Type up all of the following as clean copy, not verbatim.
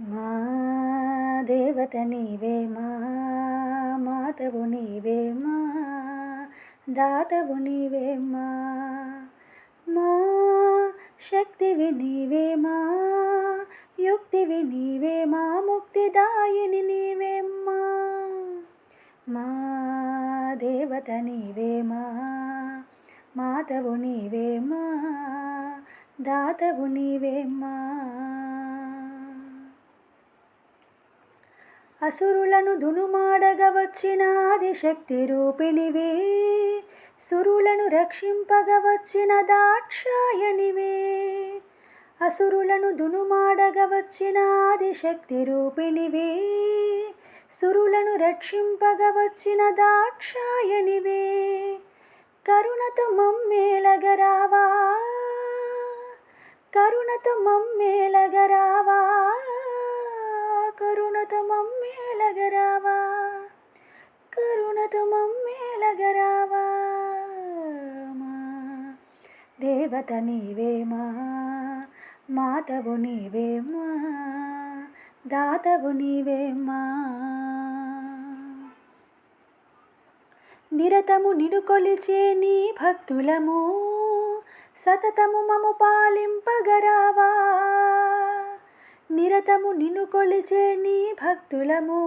మా దేవత నీవే మా మాతవు నీవే మా దాతవు నీవే మా శక్తివి నీవే మా యుక్తివి నీవే మా ముక్తిదాయిని నీవే మా దేవత నీవే మా మాతవు నీవే మా దాతవు నీవే మా అసురులను దునుమాడగ వచ్చిన ఆదిశక్తి రూపిణివే, సురులను రక్షింపగ వచ్చిన దాక్షాయణివే. అసురులను దునుమాడగ వచ్చిన ఆదిశక్తి రూపిణివే, సురులను రక్షింపగ వచ్చిన దాక్షాయణివే. కరుణతో మమ్మేలగరావా, కరుణతో మమ్మేలగరావా, కరుణతో మమ్మేలగరావా, కరుణతో మమ్మేలగరావా. మా దేవత నీవే మా మాతవు నీవే మా దాతవు నీవే మా. నిరతము నిను కొలిచే నీ భక్తులము, సతతము మము పాలింపగరావా. నిరతము నిను కొలిచే నీ భక్తులము,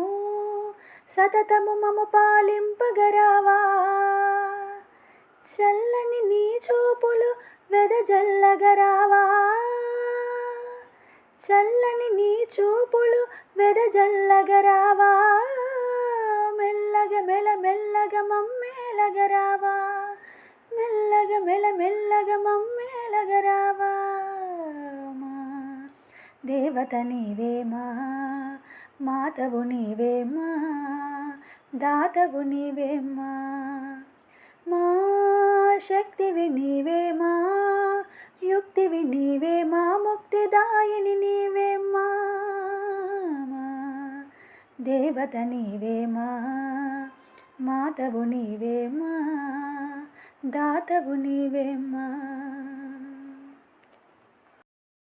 సతతము మము పాలింపగరావా. చల్లని నీ చూపులు వెదజల్లగరావా, చల్లని నీ చూపులు వెదజల్లగరావా. మెల్లగ మెల్లగ మమ్మేలగరావా, మెల్లగ మెల్లగ మమ్మేలగరావా. మా దేవత నీవే మా మాతవు నీవే మా దాతవు నీవే మా. శక్తివి నీవే మా యుక్తివి నీవే మా ముక్తిదాయిని నీవే మా. దేవత నీవే మా మాతవు నీవే మా దాతవు నీవే మా.